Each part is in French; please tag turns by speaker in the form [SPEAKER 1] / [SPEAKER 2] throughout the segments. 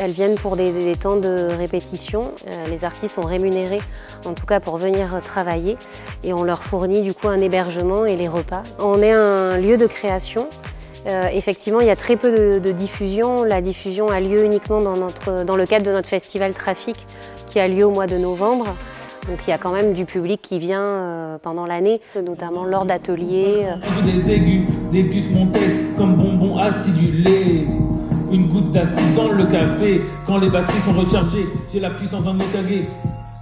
[SPEAKER 1] Elles viennent pour des temps de répétition. Les artistes sont rémunérés, en tout cas pour venir travailler, et on leur fournit du coup un hébergement et les repas. On est un lieu de création. Effectivement, il y a très peu de diffusion. La diffusion a lieu uniquement dans le cadre de notre festival Trafic qui a lieu au mois de novembre. Donc il y a quand même du public qui vient pendant l'année, notamment lors d'ateliers.
[SPEAKER 2] Des aigus, des puces montées comme bonbons acidulés. Une goutte d'acide dans le café, quand les batteries sont rechargées, j'ai la puissance d'un Okage.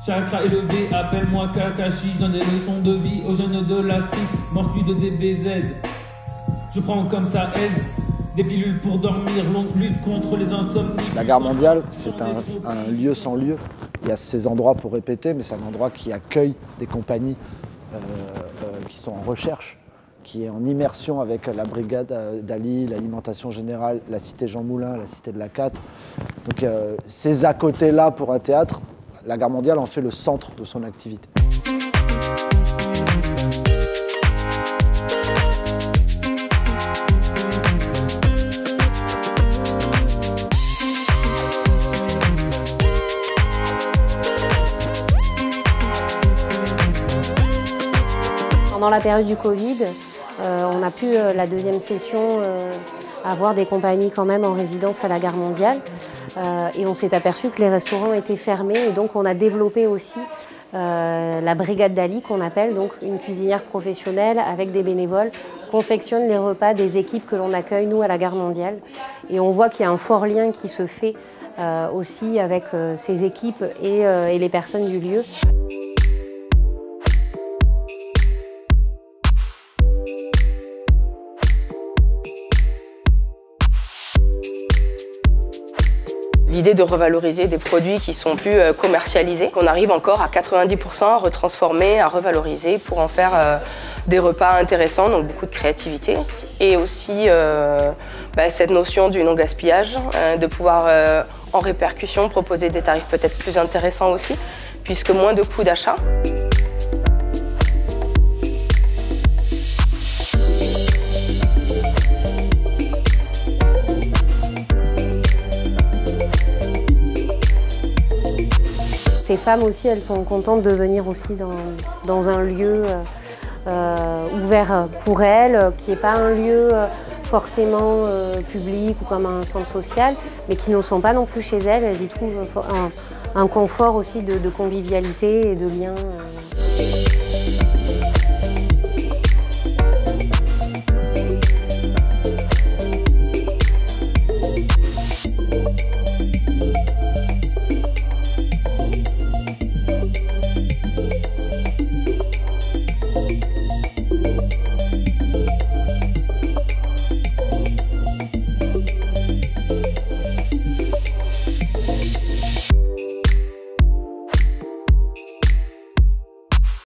[SPEAKER 2] Chakra élevé, appelle-moi Kakashi, donne des leçons de vie aux jeunes de l'Afrique, mange plus de DBZ. Je prends comme ça aide, des pilules pour dormir, longue lutte contre les insomnies.
[SPEAKER 3] La Gare Mondiale, c'est un lieu sans lieu. Il y a ces endroits pour répéter, mais c'est un endroit qui accueille des compagnies qui sont en recherche, qui est en immersion avec la Brigade d'Ali, l'Alimentation Générale, la Cité Jean Moulin, la Cité de la Catte. Donc ces à côté-là pour un théâtre, la Gare Mondiale en fait le centre de son activité.
[SPEAKER 1] Pendant la période du Covid, on a pu, la deuxième session, avoir des compagnies quand même en résidence à la Gare Mondiale. Et on s'est aperçu que les restaurants étaient fermés. Et donc on a développé aussi la Brigade d'Ali, qu'on appelle donc une cuisinière professionnelle avec des bénévoles, confectionne les repas des équipes que l'on accueille, nous, à la Gare Mondiale. Et on voit qu'il y a un fort lien qui se fait aussi avec ces équipes et les personnes du lieu.
[SPEAKER 4] L'idée de revaloriser des produits qui sont plus commercialisés, qu'on arrive encore à 90% à retransformer, à revaloriser pour en faire des repas intéressants, donc beaucoup de créativité. Et aussi cette notion du non-gaspillage, de pouvoir en répercussion proposer des tarifs peut-être plus intéressants aussi, puisque moins de coûts d'achat.
[SPEAKER 1] Ces femmes aussi, elles sont contentes de venir aussi dans un lieu ouvert pour elles, qui n'est pas un lieu forcément public ou comme un centre social, mais qui ne sont pas non plus chez elles. Elles y trouvent un confort aussi de convivialité et de lien.